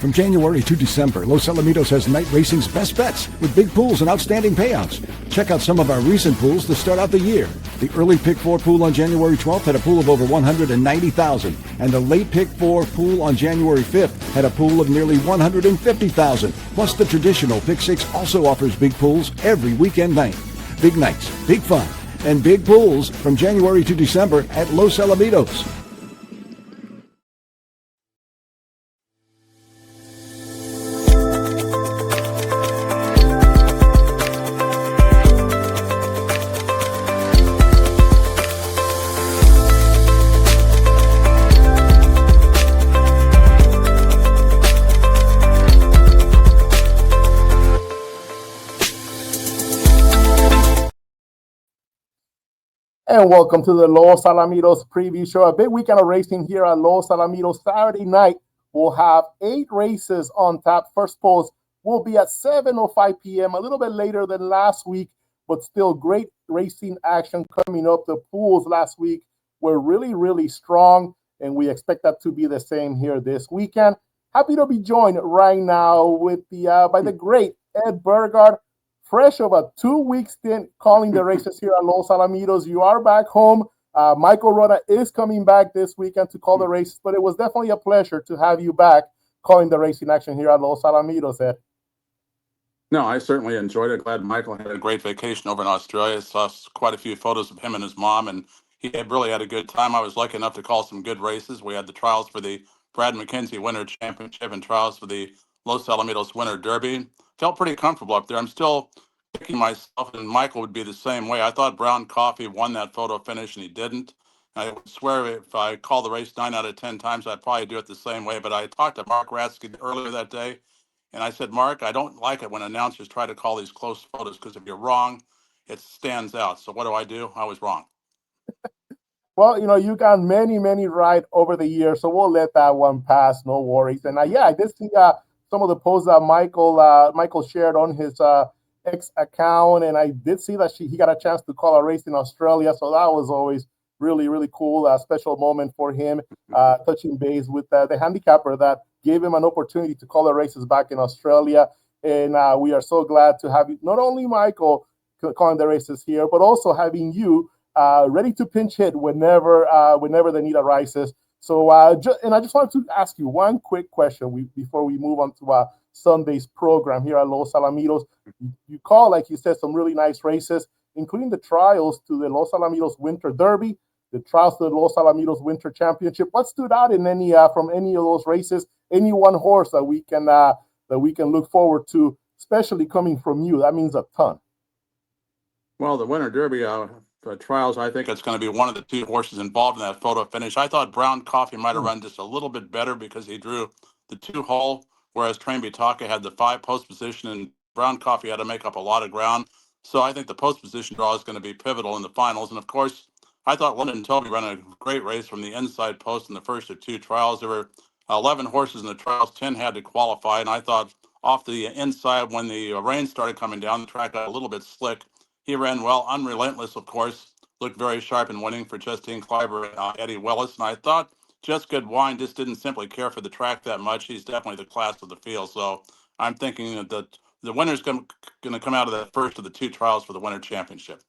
From January to December, Los Alamitos has night racing's best bets with big pools and outstanding payouts. Check out some of our recent pools to start out the year. The early Pick 4 pool on January 12th had a pool of over $190,000, and the late Pick 4 pool on January 5th had a pool of nearly $150,000. Plus, the traditional Pick 6 also offers big pools every weekend night. Big nights, big fun, and big pools from January to December at Los Alamitos. And welcome to the Los Alamitos preview show. A big weekend of racing here at Los Alamitos. Saturday night, we'll have 8 races on tap. First post will be at 7:05 p.m., a little bit later than last week, but still great racing action coming up. The pools last week were really, really strong, and we expect that to be the same here this weekend. Happy to be joined right now with by the great Ed Burgart. Fresh of a 2-week stint calling the races here at Los Alamitos. You are back home. Michael Rona is coming back this weekend to call the races, but it was definitely a pleasure to have you back calling the racing action here at Los Alamitos, Ed. No, I certainly enjoyed it. Glad Michael had a great vacation over in Australia. Saw quite a few photos of him and his mom, and he really had a good time. I was lucky enough to call some good races. We had the trials for the Brad McKenzie Winter Championship and trials for the Los Alamitos Winter Derby. Felt pretty comfortable up there. I'm still picking myself, and Michael would be the same way. I thought Brown Coffee won that photo finish, and he didn't. I would swear if I called the race 9 out of 10 times, I'd probably do it the same way. But I talked to Mark Ratsky earlier that day, and I said, Mark, I don't like it when announcers try to call these close photos because if you're wrong, it stands out. So what do? I was wrong. Well, you got many, many right over the years, so we'll let that one pass. No worries. And I did see some of the posts that Michael shared on his X account, and I did see that he got a chance to call a race in Australia, so that was always really, really cool. A special moment for him, touching base with the handicapper that gave him an opportunity to call the races back in Australia. And we are so glad to have you, not only Michael calling the races here, but also having you ready to pinch hit whenever the need arises. So, and I just wanted to ask you one quick question before we move on to Sunday's program here at Los Alamitos. You call, like you said, some really nice races, including the trials to the Los Alamitos Winter Derby, the trials to the Los Alamitos Winter Championship. What stood out in from any of those races? Any one horse that we can look forward to, especially coming from you? That means a ton. Well, the Winter Derby trials, I think it's going to be one of the 2 horses involved in that photo finish. I thought Brown Coffee might have run just a little bit better because he drew the 2-hole, whereas Train Bitaka had the 5 post position, and Brown Coffee had to make up a lot of ground. So I think the post position draw is going to be pivotal in the finals. And of course, I thought London Toby ran a great race from the inside post in the first of 2 trials. There were 11 horses in the trials, 10 had to qualify, and I thought off the inside when the rain started coming down, the track got a little bit slick. He ran well, unrelentless, of course, looked very sharp in winning for Justine Kleiber and Eddie Willis. And I thought Just Good Wine just didn't simply care for the track that much. He's definitely the class of the field. So I'm thinking that the winner's going to come out of the first of the 2 trials for the Winter Championship.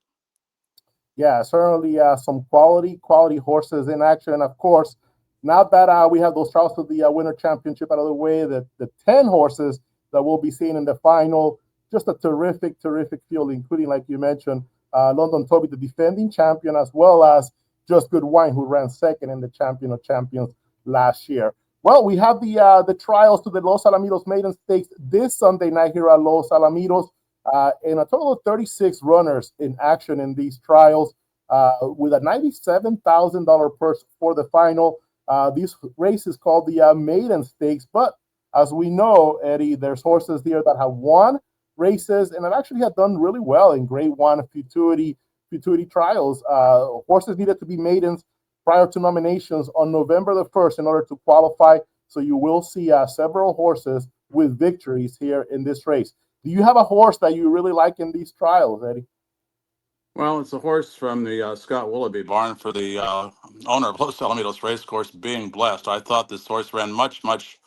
Yeah, certainly some quality horses in action. Of course, now that we have those trials of the Winter Championship out of the way, the 10 horses that we'll be seeing in the final, just a terrific field, including, like you mentioned, London Toby, the defending champion, as well as Just Good Wine, who ran second in the Champion of Champions last year. Well, we have the trials to the Los Alamitos Maiden Stakes this Sunday night here at Los Alamitos, and a total of 36 runners in action in these trials, with a $97,000 purse for the final. This race is called the Maiden Stakes, but as we know, Eddie, there's horses here that have won races and have actually done really well in Grade 1 futurity trials. Horses needed to be maidens prior to nominations on November the 1st in order to qualify. So you will see several horses with victories here in this race. Do you have a horse that you really like in these trials, Eddie? Well, it's a horse from the Scott Willoughby barn for the owner of Los Alamitos Racecourse, Being Blessed. I thought this horse ran much, much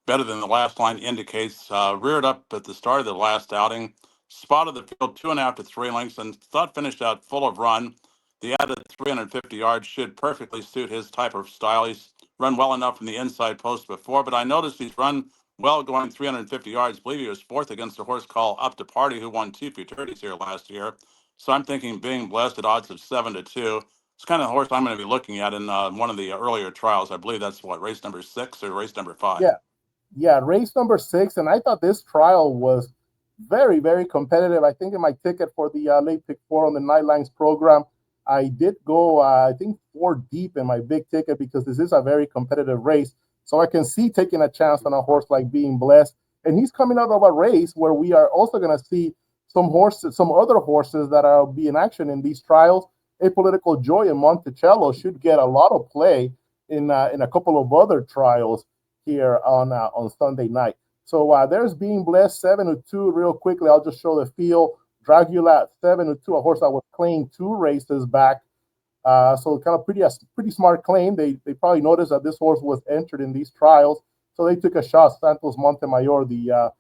better than the last line indicates. Reared up at the start of the last outing, spotted the field 2.5 to 3 lengths, and thought finished out full of run. The added 350 yards should perfectly suit his type of style. He's run well enough from the inside post before, but I noticed he's run well going 350 yards. I believe he was fourth against a horse called Up to Party, who won two futurities here last year. So I'm thinking Being Blessed at odds of 7 to 2. It's kind of the horse I'm going to be looking at in one of the earlier trials. I believe that's what, race number 6 or race number 5. Yeah, race number 6, and I thought this trial was very, very competitive. I think in my ticket for the late pick 4 on the Nightlines program, I did go, I think, 4 deep in my big ticket because this is a very competitive race. So I can see taking a chance on a horse like Being Blessed, and he's coming out of a race where we are also going to see some horses, some other horses that are be in action in these trials. Apolitical Joy and Monticello should get a lot of play in a couple of other trials here on Sunday night. So there's Being Blessed 7 to 2. Real quickly, I'll just show the field. Dragula 7 to 2, a horse that was claimed 2 races back. So kind of pretty smart claim. They probably noticed that this horse was entered in these trials, so they took a shot. Santos Montemayor, the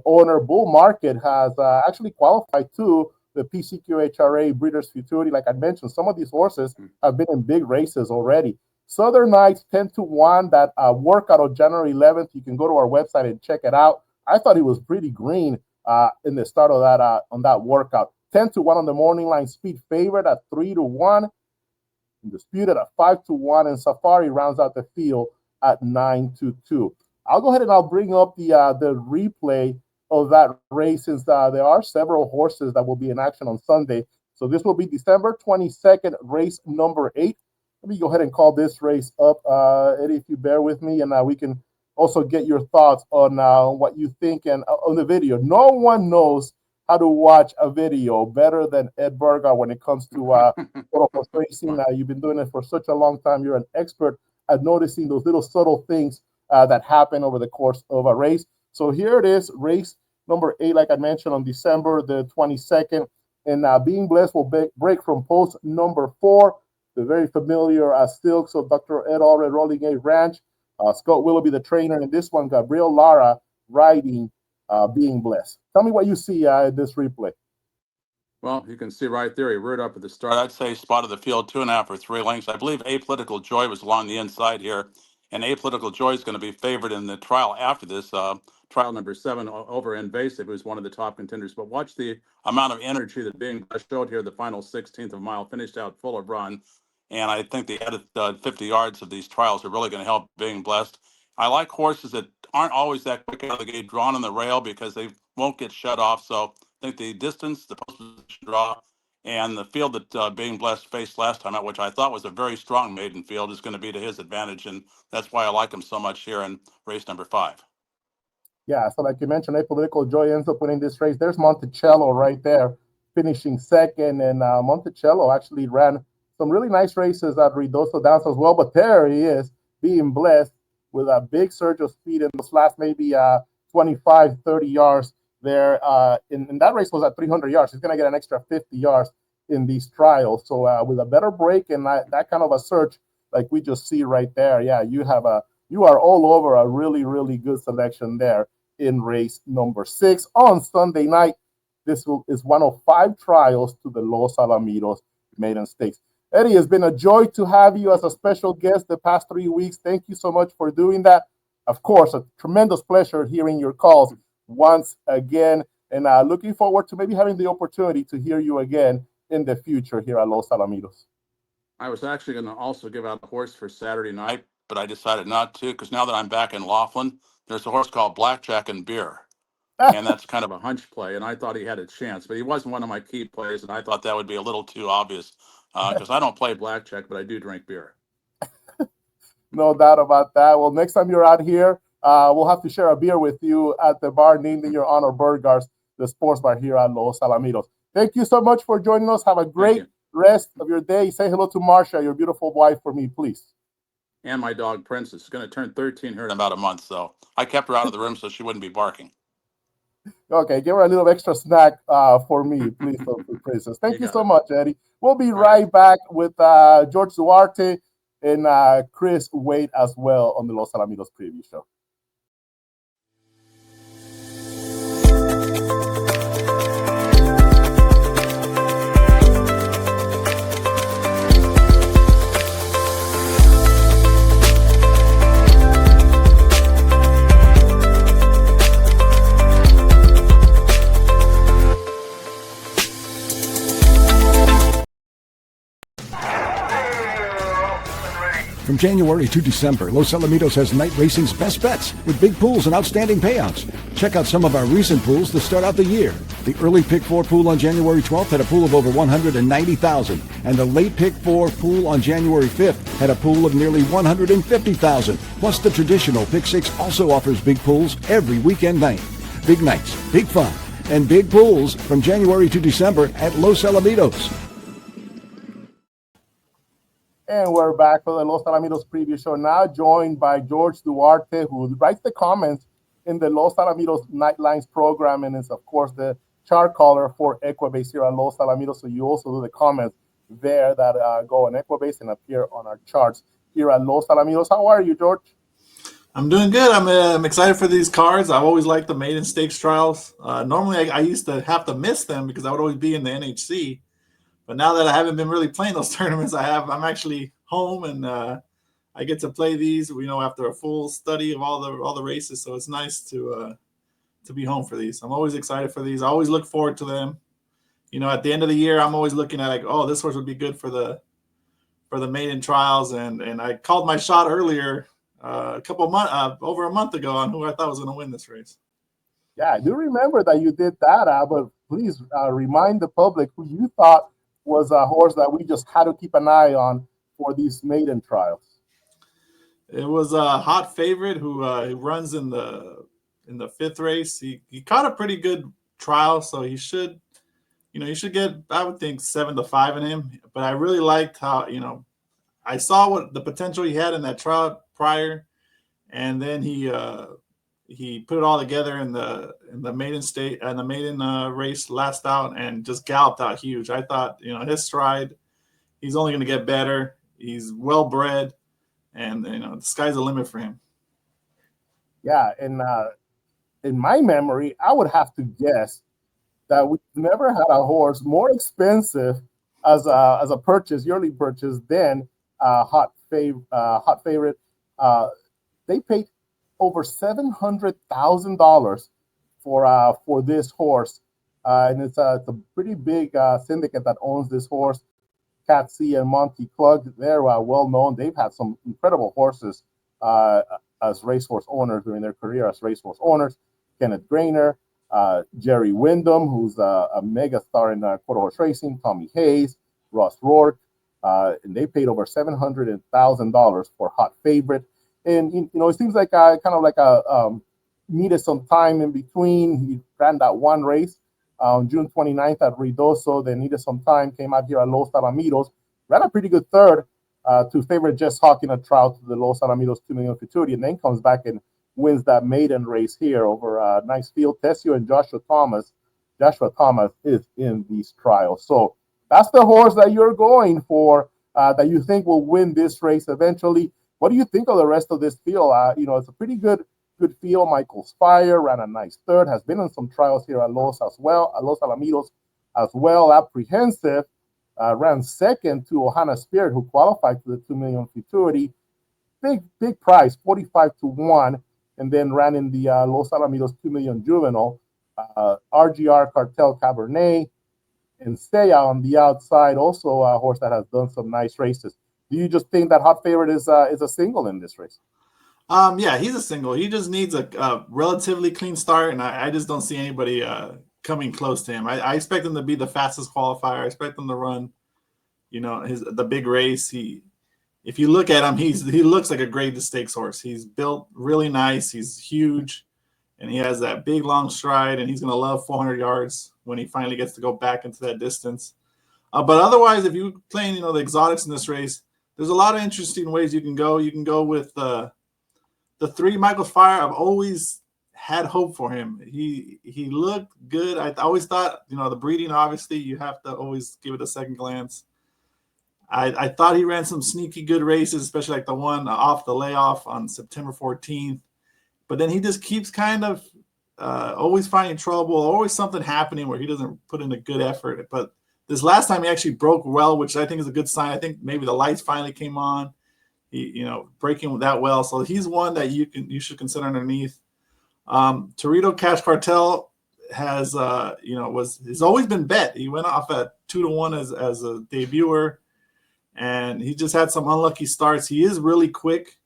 owner. Bull Market has actually qualified to the PCQHRA Breeders' Futurity. Like I mentioned, some of these horses have been in big races already. Southern Knights 10 to 1. That workout on January 11th. You can go to our website and check it out. I thought it was pretty green in the start of that on that workout. 10 to 1 on the morning line. Speed favorite at 3 to 1. Disputed at 5 to 1, and Safari rounds out the field at 9 to 2. I'll go ahead and I'll bring up the replay of that race, since there are several horses that will be in action on Sunday. So this will be December 22nd, race number 8. Let me go ahead and call this race up, Eddie, if you bear with me, and we can also get your thoughts on what you think and on the video. No one knows how to watch a video better than Ed Burgart when it comes to horse racing. You've been doing it for such a long time. You're an expert at noticing those little subtle things that happen over the course of a race. So here it is, race number 8, like I mentioned, on December the 22nd. And Being Blessed will break from post number 4, the very familiar Stilks of Dr. Ed Allred Rolling A Ranch. Scott Willoughby, the trainer, and this one, Gabriel Lara, riding Being Blessed. Tell me what you see in this replay. Well, you can see right there, he reared up at the start. I'd say spotted the field 2.5 or 3 lengths. I believe Apolitical Joy was along the inside here, and Apolitical Joy is going to be favored in the trial after this. Trial number 7 over Invasive, who's one of the top contenders. But watch the amount of energy that Being Blessed showed here. The final 16th of a mile finished out full of run, and I think the added 50 yards of these trials are really going to help Being Blessed. I like horses that aren't always that quick out of the gate, drawn on the rail, because they won't get shut off. So I think the distance, the post position draw, and the field that Being Blessed faced last time out, which I thought was a very strong maiden field, is going to be to his advantage, and that's why I like him so much here in race number 5. Yeah, so like you mentioned, Apolitical Joy ends up winning this race. There's Monticello right there, finishing second, and Monticello actually ran some really nice races at Ruidoso Downs as well, but there he is, Being Blessed, with a big surge of speed in those last maybe 25, 30 yards there. In that race was at 300 yards. He's going to get an extra 50 yards in these trials. So with a better break and that kind of a surge like we just see right there, yeah, you are all over a really, really good selection there in race number 6 on Sunday night. This is one of 5 trials to the Los Alamitos Maiden Stakes. Eddie, it's been a joy to have you as a special guest the past 3 weeks. Thank you so much for doing that. Of course, a tremendous pleasure hearing your calls once again, and looking forward to maybe having the opportunity to hear you again in the future here at Los Alamitos. I was actually going to also give out a horse for Saturday night, but I decided not to, because now that I'm back in Laughlin, there's a horse called Blackjack and Beer. And that's kind of a hunch play, and I thought he had a chance, but he wasn't one of my key plays, and I thought that would be a little too obvious, because I don't play blackjack, but I do drink beer. No doubt about that. Well, next time you're out here, we'll have to share a beer with you at the bar named in your honor, Burgart's, the sports bar here at Los Alamitos. Thank you so much for joining us. Have a great rest of your day. Say hello to Marcia, your beautiful wife, for me, please. And my dog, Princess, is going to turn 13 here in about a month, so I kept her out of the room so she wouldn't be barking. Okay, give her a little extra snack for me, please, Princess. Thank You you got so it. much, Eddie. We'll be All right. right back with George Duarte and Chris Wade as well on the Los Alamitos preview show. From January to December, Los Alamitos has night racing's best bets with big pools and outstanding payouts. Check out some of our recent pools to start out the year. The early Pick 4 pool on January 12th had a pool of over $190,000, and the late Pick 4 pool on January 5th had a pool of nearly $150,000. Plus, the traditional Pick 6 also offers big pools every weekend night. Big nights, big fun, and big pools from January to December at Los Alamitos. And we're back for the Los Alamitos preview show now, joined by George Duarte, who writes the comments in the Los Alamitos Nightlines program and is, of course, the chart caller for Equibase here at Los Alamitos. So you also do the comments there that go on Equibase and appear on our charts here at Los Alamitos. How are you, George? I'm doing good. I'm excited for these cards. I've always liked the Maiden Stakes trials. Normally, I used to have to miss them because I would always be in the NHC. But now that I haven't been really playing those tournaments, I'm actually home and I get to play these. After a full study of all the races, so it's nice to be home for these. I'm always excited for these. I always look forward to them. At the end of the year, I'm always looking at this horse would be good for the maiden trials, and I called my shot earlier over a month ago on who I thought was going to win this race. Yeah, I do remember that you did that, but please remind the public who you thought was a horse that we just had to keep an eye on for these maiden trials. It was a hot favorite who runs in the fifth race. He caught a pretty good trial, so he should get, I would think, 7-5 in him. But I really liked how I saw what the potential he had in that trial prior, and then he put it all together in the maiden state and the maiden race last out and just galloped out huge. I thought his stride, he's only going to get better. He's well bred, and the sky's the limit for him. Yeah, and in my memory, I would have to guess that we've never had a horse more expensive as a purchase, yearly purchase, than hot favorite. They paid over $700,000 for this horse, and it's a pretty big syndicate that owns this horse. Cat C and Monty Klug, they're well known. They've had some incredible horses as racehorse owners during their career as racehorse owners. Kenneth Grainer, Jerry Wyndham, who's a mega star in quarter horse racing, Tommy Hayes, Ross Rourke, and they paid over $700,000 for hot favorite. And it seems like kind of like needed some time in between. He ran that one race on June 29th at Ruidoso. They needed some time, came out here at Los Alamitos, ran a pretty good third to favorite Jess Hawk in a trial to the Los Alamitos 2 million futurity, and then comes back and wins that maiden race here over a nice field. Tessio and Joshua Thomas. Joshua Thomas is in these trials. So that's the horse that you're going for, that you think will win this race eventually. What do you think of the rest of this field? It's a pretty good field. Michael Spire ran a nice third, has been in some trials here at Los Alamitos as well. Apprehensive ran second to Ohana Spirit, who qualified for the 2 million futurity. Big price, 45-1, and then ran in the Los Alamitos 2 million juvenile. RGR Cartel Cabernet and Seya on the outside, also a horse that has done some nice races. Do you just think that hot favorite is a single in this race? Yeah, he's a single. He just needs a relatively clean start, and I just don't see anybody coming close to him. I expect him to be the fastest qualifier. I expect him to run, the big race. If you look at him, he looks like a grade stakes horse. He's built really nice. He's huge, and he has that big long stride, and he's going to love 400 yards when he finally gets to go back into that distance. But otherwise, if you're playing, the exotics in this race, there's a lot of interesting ways you can go. You can go with the 3 Michael Spire. I've always had hope for him. He looked good. I always thought, the breeding, obviously, you have to always give it a second glance. I thought he ran some sneaky good races, especially like the one off the layoff on September 14th. But then he just keeps kind of always finding trouble, always something happening where he doesn't put in a good effort. But this last time he actually broke well, which I think is a good sign. I think maybe the lights finally came on. He, breaking that well. So he's one that you should consider underneath. Torito Cash Cartel has always been bet. He went off at 2-1 as a debuter, and he just had some unlucky starts. He is really quick.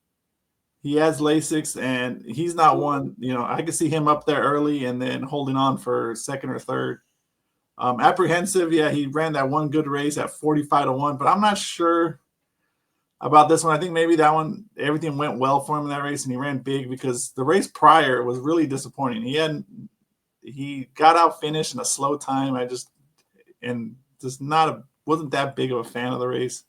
He has Lasix, and he's not one. I could see him up there early and then holding on for second or third. Apprehensive, yeah, he ran that one good race at 45-1, but I'm not sure about this one. I think maybe that one, everything went well for him in that race, and he ran big because the race prior was really disappointing. He got out finished in a slow time. Wasn't that big of a fan of the race.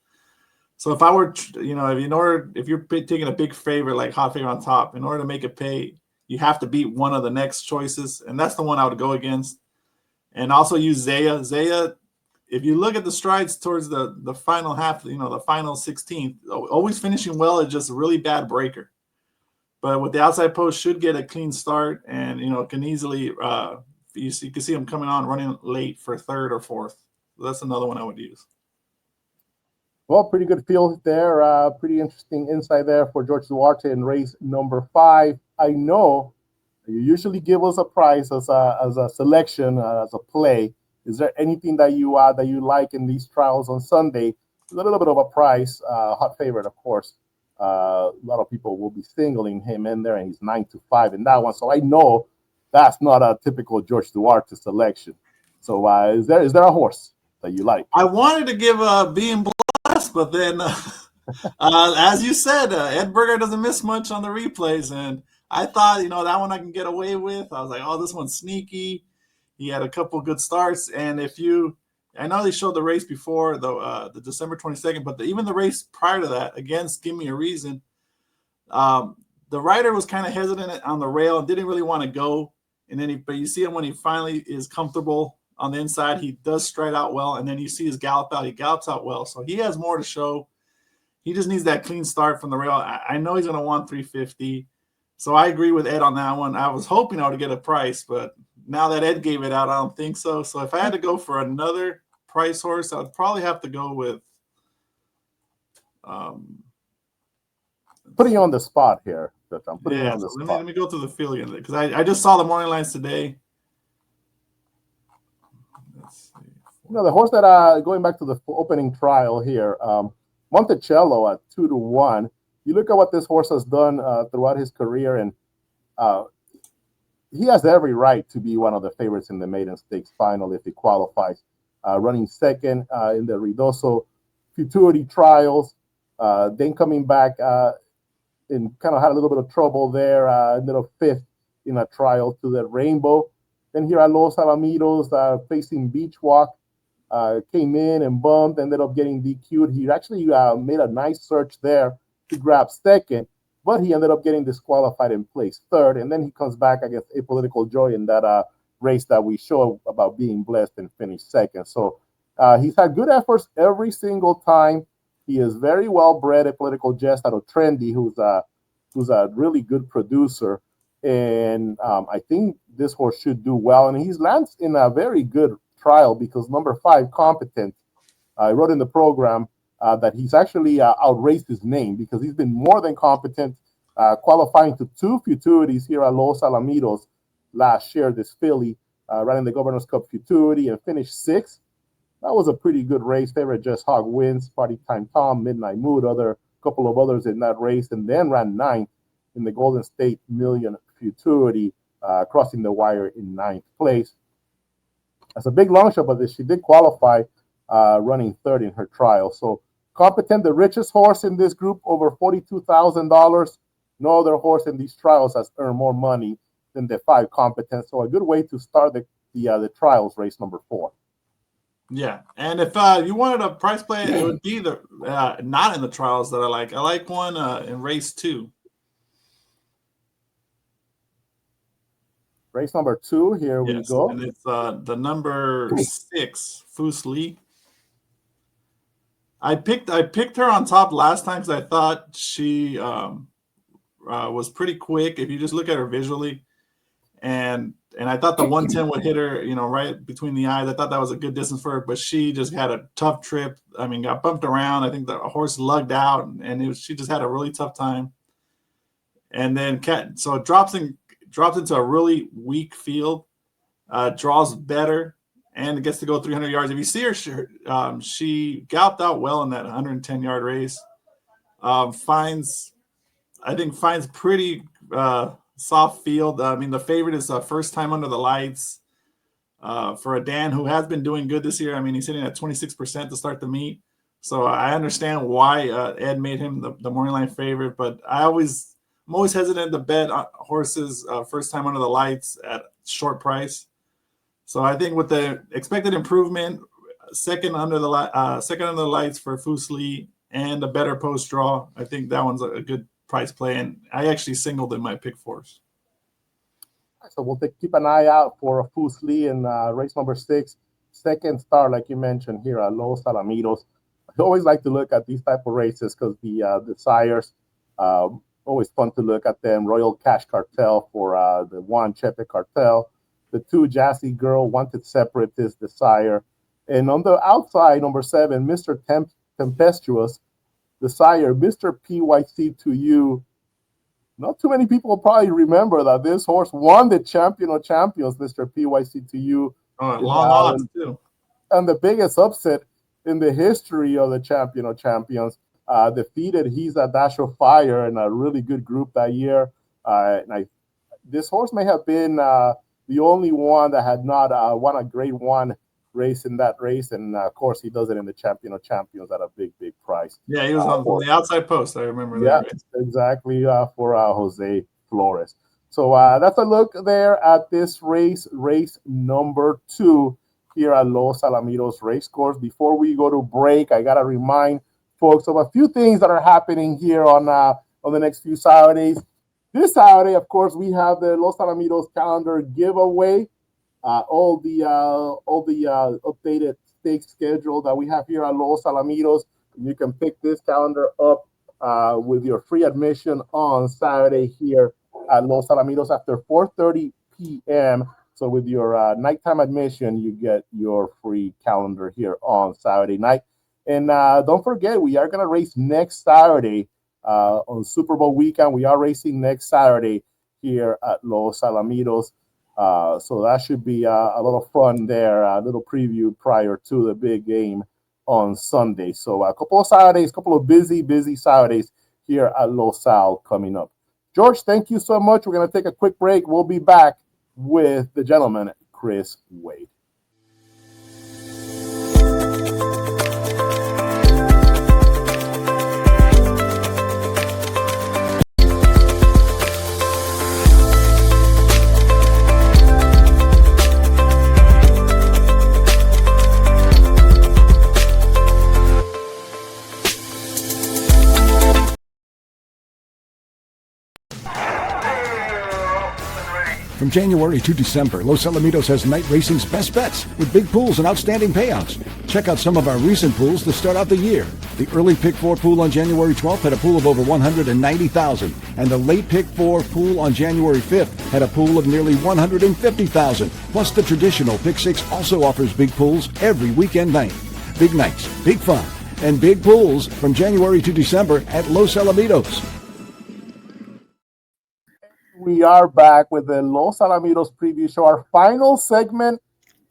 So if I were, if you're taking a big favorite like Hot Favorite on Top, in order to make it pay, you have to beat one of the next choices, and that's the one I would go against. And also use Zaya. Zaya, if you look at the strides towards the final half, the final 16th, always finishing well is just a really bad breaker. But with the outside post, should get a clean start, and can easily you can see him coming on running late for third or fourth. So that's another one I would use. Well, pretty good field there. Pretty interesting insight there for George Duarte in race number 5. I know you usually give us a prize as a selection, as a play. Is there anything that you like in these trials on Sunday? A little bit of a price, Hot Favorite, of course. A lot of people will be singling him in there, and he's 9-5 in that one. So I know that's not a typical George Duarte selection. So is there a horse that you like? I wanted to give Being Blessed, but then as you said, Ed Burgart doesn't miss much on the replays, and I thought that one I can get away with. I was like, oh, this one's sneaky. He had a couple good starts, and I know they showed the race before the December 22nd, but even the race prior to that against Give Me a Reason, the rider was kind of hesitant on the rail and didn't really want to go. And then but you see him when he finally is comfortable on the inside, he does stride out well, and then you see his gallop out. He gallops out well, so he has more to show. He just needs that clean start from the rail. I know he's going to want 350, so I agree with Ed on that one. I was hoping I would get a price, but now that Ed gave it out, I don't think so. So if I had to go for another price horse, I would probably have to go with putting you on the spot here. I'm putting you on the spot. Let me go through the field again, because I just saw the morning lines today. Let's see. The horse that going back to the opening trial here, Monticello at 2-1. You look at what this horse has done throughout his career, and he has every right to be one of the favorites in the Maiden Stakes final if he qualifies. Running second in the Ruidoso Futurity trials, then coming back and kind of had a little bit of trouble there, ended up 5th in a trial to the Rainbow. Then here at Los Alamitos, facing Beach Walk, came in and bumped, ended up getting DQ'd. He actually made a nice search there to grab second, but he ended up getting disqualified and placed 3rd. And then he comes back against Apolitical Joy in that race that we show about Being Blessed and finished 2nd. So he's had good efforts every single time. He is very well bred. Apolitical Jest out of Trendy, who's a really good producer. And I think this horse should do well. And he's lands in a very good trial because number 5, Competent, I wrote in the program that he's actually outraced his name because he's been more than competent, qualifying to 2 futurities here at Los Alamitos last year. This filly ran in the Governor's Cup futurity and finished 6th. That was a pretty good race. Favorite Just Hog wins, Party Time Tom, Midnight Mood, couple of others in that race, and then ran 9th in the Golden State Million futurity, crossing the wire in 9th place. That's a big long shot, but she did qualify, running 3rd in her trial. So Competent, the richest horse in this group, over $42,000. No other horse in these trials has earned more money than the 5 Competent. So a good way to start the trials, race number 4. Yeah, and if you wanted a price play, it would be the not in the trials that I like. I like one in race 2. Race number 2. Here we go. And it's the number 6, Foos Lee. I picked her on top last time because I thought she was pretty quick if you just look at her visually, and I thought the 110 would hit her, right between the eyes. I thought that was a good distance for her, but she just had a tough trip. I mean, got bumped around. I think the horse lugged out, and she just had a really tough time. And then so it drops into a really weak field, draws better, and gets to go 300 yards. If you see her, she galloped out well in that 110-yard race. Finds pretty soft field. I mean, the favorite is first time under the lights for a Dan who has been doing good this year. I mean, he's sitting at 26% to start the meet. So I understand why Ed made him the morning line favorite, but I'm always hesitant to bet on horses first time under the lights at short price. So I think with the expected improvement, second under the lights for Foos Lee and a better post draw, I think that one's a good price play. And I actually singled in my pick fours. So we'll keep an eye out for Foos Lee in race number 6, second star, like you mentioned here at Los Alamitos. I always like to look at these type of races because the sires, always fun to look at them. Royal Cash Cartel for the 1, Chepe Cartel. The 2, Jazzy Girl, Wanted Separatist, the sire. And on the outside, number 7, Mr. Tempestuous, the sire, Mr. PYC to you. Not too many people probably remember that this horse won the Champion of Champions, Mr. PYC to you. Long odds, too. And the biggest upset in the history of the Champion of Champions. Defeated He's a Dash of Fire in a really good group that year. This horse may have been the only one that had not won a Grade 1 race in that race. And, of course, he does it in the Champion of Champions at a big, big price. Yeah, he was on the outside post. I remember that. Yeah, race. Exactly, for Jose Flores. So that's a look there at this race number 2 here at Los Alamitos Race Course. Before we go to break, I got to remind folks of a few things that are happening here on the next few Saturdays. This Saturday, of course, we have the Los Alamitos calendar giveaway. All the updated stake schedule that we have here at Los Alamitos. You can pick this calendar up with your free admission on Saturday here at Los Alamitos after 4:30 p.m. So with your nighttime admission, you get your free calendar here on Saturday night. And don't forget, we are going to race next Saturday on Super Bowl weekend. We are racing next Saturday here at Los Alamitos. So that should be a lot of fun there, a little preview prior to the big game on Sunday. So a couple of Saturdays, couple of busy Saturdays here at Los Al coming up. George, thank you so much. We're going to take a quick break. We'll be back with the gentleman, Chris Wade. From January to December, Los Alamitos has night racing's best bets with big pools and outstanding payouts. Check out some of our recent pools to start out the year. The early Pick 4 pool on January 12th had a pool of over $190,000, and the late Pick 4 pool on January 5th had a pool of nearly $150,000. Plus, the traditional Pick 6 also offers big pools every weekend night. Big nights, big fun, and big pools from January to December at Los Alamitos. We are back with the Los Alamitos preview show, our final segment,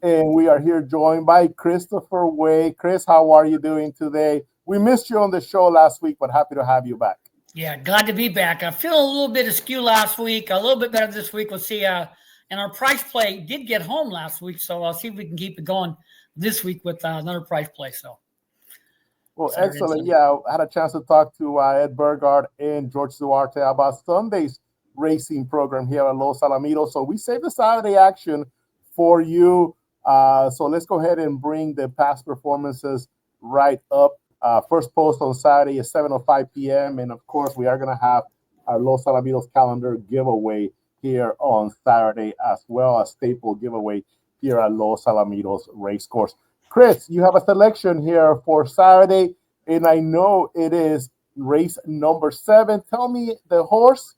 and we are here joined by Christopher Wade. Chris, how are you doing today? We missed you on the show last week, but happy to have you back. Yeah, glad to be back. I feel a little bit askew last week, a little bit better this week. We'll see. And our price play did get home last week, so I'll see if we can keep it going this week with another price play. So, well, excellent. Yeah, I had a chance to talk to Ed Burgart and George Duarte about Sunday's racing program here at Los Alamitos. So we saved the Saturday action for you. So let's go ahead and bring the past performances right up. First post on Saturday is 7:05 p.m. And of course, we are going to have our Los Alamitos calendar giveaway here on Saturday, as well as staple giveaway here at Los Alamitos Racecourse. Chris, you have a selection here for Saturday, and I know it is race number 7. Tell me the horse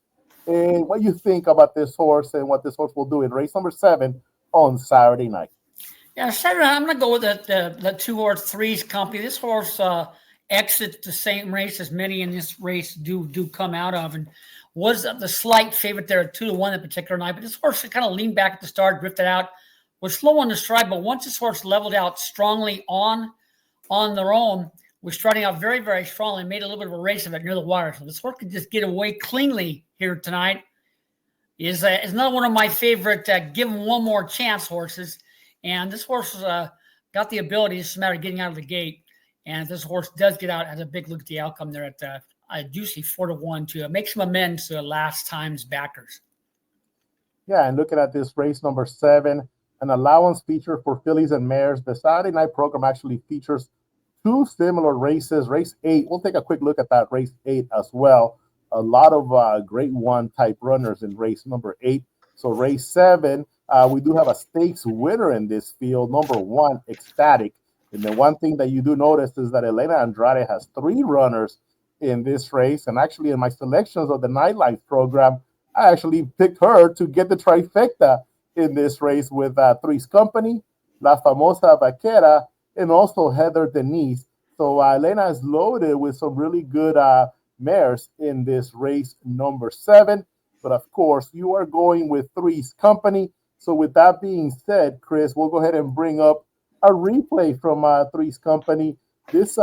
and what you think about this horse and what this horse will do in race number 7 on Saturday night. Yeah, Saturday, I'm going to go with the 2 horse Threes Company. This horse exits the same race as many in this race do come out of, and was the slight favorite there at 2-1 that particular night. But this horse kind of leaned back at the start, drifted out, was slow on the stride. But once this horse leveled out strongly on their own, was starting out very, very strongly, made a little bit of a race of it near the wire. So this horse could just get away cleanly here tonight. Is another one of my favorite give him one more chance horses. And this horse got the ability, it's just a matter of getting out of the gate. And if this horse does get out, has a big look at the outcome there at I do see 4-1 to make some amends to last time's backers. Yeah, and looking at this race number 7, an allowance feature for fillies and mares. The Saturday night program actually features 2 similar races. Race 8, we'll take a quick look at that race 8 as well. A lot of grade 1 type runners in race number 8. So race 7, we do have a stakes winner in this field, number 1, Ecstatic. And the one thing that you do notice is that Elena Andrade has 3 runners in this race. And actually, in my selections of the Nightlife program, I actually picked her to get the trifecta in this race with Threes Company, La Famosa Vaquera, and also Heather Denise. So Elena is loaded with some really good mares in this race number 7. But of course, you are going with Threes Company. So with that being said, Chris, we'll go ahead and bring up a replay from Threes Company. This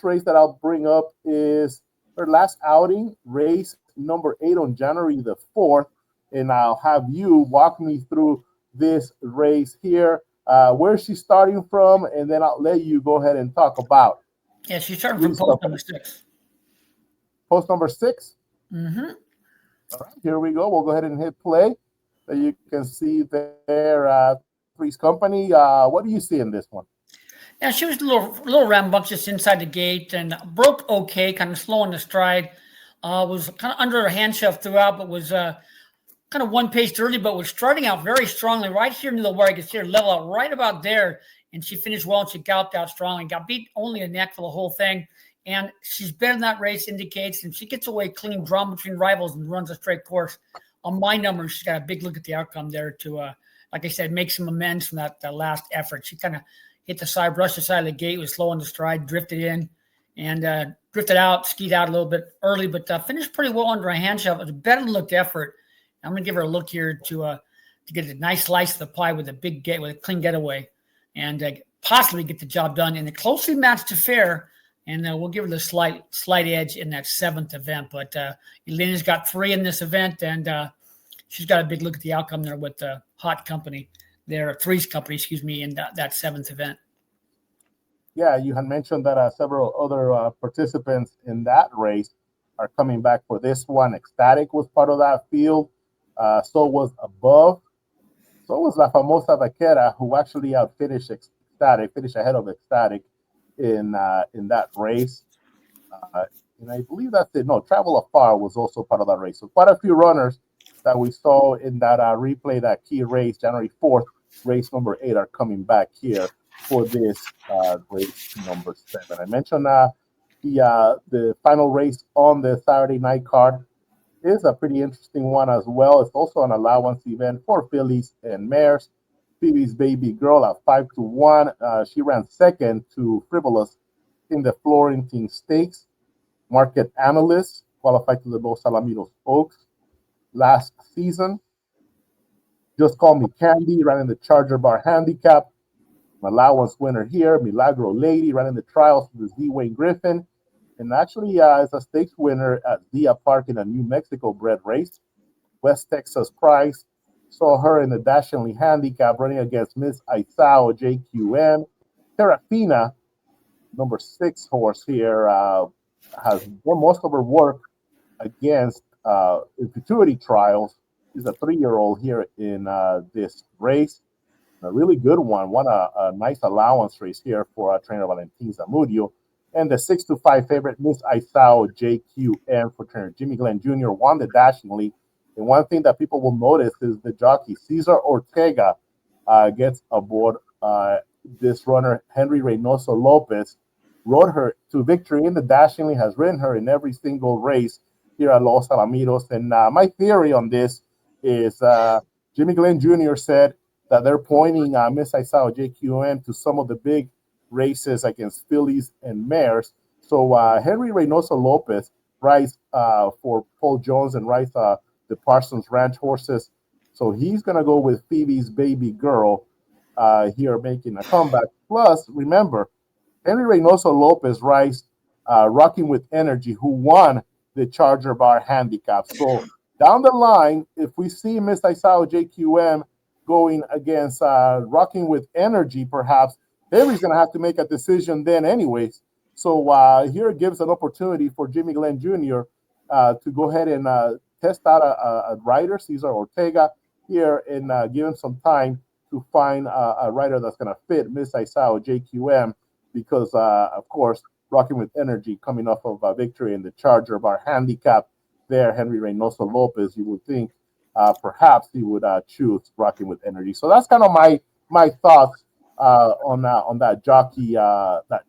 race that I'll bring up is her last outing, race number 8 on January the 4th. And I'll have you walk me through this race here, where she's starting from, and then I'll let you go ahead and talk about. Yeah, she's starting from post number 6. Post number 6? Mm-hmm. All right, here we go. We'll go ahead and hit play. So you can see there, Threes Company. What do you see in this one? Yeah, she was a little rambunctious inside the gate and broke okay, kind of slow in the stride. Was kind of under her hand shelf throughout, but was kind of one pace early, but was starting out very strongly right here near the wire. You can see her level out right about there, and she finished well, and she galloped out strongly. Got beat only a neck for the whole thing, and she's better than that race indicates, and she gets away clean, drawn between rivals, and runs a straight course. On my numbers, she's got a big look at the outcome there to, like I said, make some amends from that last effort. She kind of hit the side, brushed the side of the gate, was slow on the stride, drifted in, and drifted out, skied out a little bit early, but finished pretty well under a hand shove. It was a better looked effort. I'm going to give her a look here to get a nice slice of the pie with a clean getaway, and possibly get the job done in a closely matched affair. And we'll give her the slight edge in that 7th event. But Elena's got 3 in this event, and she's got a big look at the outcome there with the Hot Company there, Threes Company, in that 7th event. Yeah, you had mentioned that several other participants in that race are coming back for this one. Ecstatic was part of that field. So was Above. So was La Famosa Vaquera, who actually outfinished Ecstatic, finished ahead of Ecstatic in that race. And I believe that's it. No, Travel Afar was also part of that race. So quite a few runners that we saw in that replay, that key race, January 4th, race number 8, are coming back here for this race number 7. I mentioned the final race on the Saturday night card is a pretty interesting one as well. It's also an allowance event for fillies and mares. Phoebe's Baby Girl at 5-1. She ran second to Frivolous in the Florentine Stakes. Market Analyst qualified to the Los Alamitos Oaks last season. Just Call Me Candy ran in the Charger Bar Handicap. Allowance winner here, Milagro Lady, ran in the trials for the Z. Wayne Griffin. And actually is a stakes winner at Zia Park in a New Mexico bred race. West Texas Prize saw her in the Dashingly Handicap running against Miss Aizao JQM. Terrafina, number 6 horse here, has done most of her work against in futurity trials. She's a 3-year-old here in this race. A really good one. Won a nice allowance race here for trainer Valentin Zamudio. And the 6-5 favorite, Miss Aizao JQM, for trainer Jimmy Glenn Jr., won the Dashingly And one thing that people will notice is the jockey, Cesar Ortega, gets aboard this runner, Henry Reynoso Lopez, rode her to victory in the Dashingly, has ridden her in every single race here at Los Alamitos. And my theory on this is Jimmy Glenn Jr. said that they're pointing Miss Aisao JQM to some of the big races against fillies and mares. So Henry Reynoso Lopez rides for Paul Jones and rides the Parsons Ranch horses. So he's going to go with Phoebe's Baby Girl here making a comeback. Plus, remember, Henry Reynoso Lopez rides Rocking with Energy, who won the Charger Bar Handicap. So down the line, if we see Miss Aisao JQM going against Rocking with Energy, perhaps Henry's going to have to make a decision then anyways. So here it gives an opportunity for Jimmy Glenn Jr. To go ahead and test out a rider, Cesar Ortega, here and give him some time to find a rider that's going to fit Miss Aisao JQM because, of course, Rocking with Energy coming off of a victory in the Charger Bar Handicap there, Henry Reynoso Lopez, you would think perhaps he would choose Rocking with Energy. So that's kind of my thoughts on that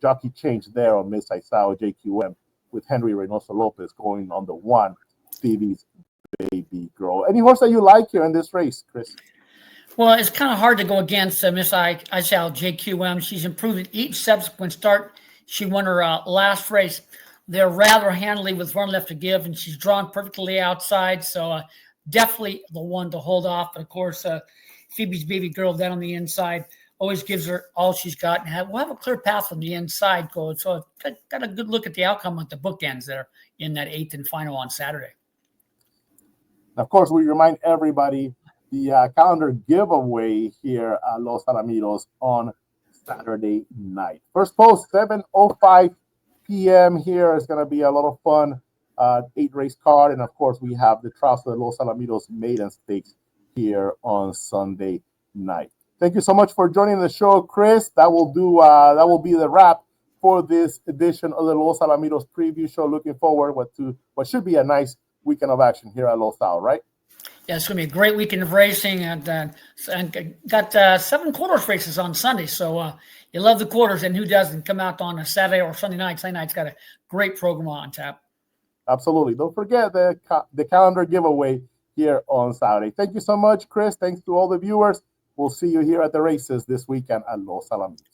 jockey change there on Miss Aisao JQM with Henry Reynoso Lopez going on the one, Phoebe's Baby Girl. Any horse that you like here in this race, Chris? Well, it's kind of hard to go against Miss Aisao JQM. She's improved each subsequent start. She won her last race. They're rather handily with run left to give, and she's drawn perfectly outside. So definitely the one to hold off. But of course, Phoebe's Baby Girl down on the inside always gives her all she's got. And we'll have a clear path from the inside, Coach. So got a good look at the outcome at the bookends there in that 8th and final on Saturday. Of course, we remind everybody the calendar giveaway here at Los Alamitos on Saturday night. First post, 7:05 p.m. here is going to be a lot of fun. 8-race card. And, of course, we have the trials of the Los Alamitos Maiden Stakes here on Sunday night. Thank you so much for joining the show, Chris. That will be the wrap for this edition of the Los Alamitos preview show. Looking forward to what should be a nice weekend of action here at Los Al, right? Yeah, it's going to be a great weekend of racing, and got 7 quarters races on Sunday. So you love the quarters, and who doesn't come out on a Saturday or Sunday night? Sunday night's got a great program on tap. Absolutely. Don't forget the calendar giveaway here on Saturday. Thank you so much, Chris. Thanks to all the viewers. We'll see you here at the races this weekend at Los Alamitos.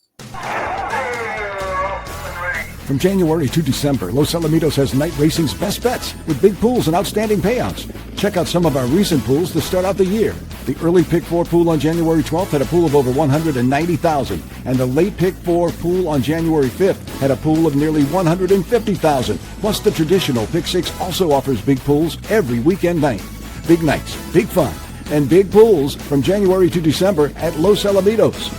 From January to December, Los Alamitos has night racing's best bets with big pools and outstanding payouts. Check out some of our recent pools to start out the year. The early Pick 4 pool on January 12th had a pool of over $190,000, and the late Pick 4 pool on January 5th had a pool of nearly $150,000. Plus, the traditional Pick 6 also offers big pools every weekend night. Big nights, big fun, and big pools from January to December at Los Alamitos.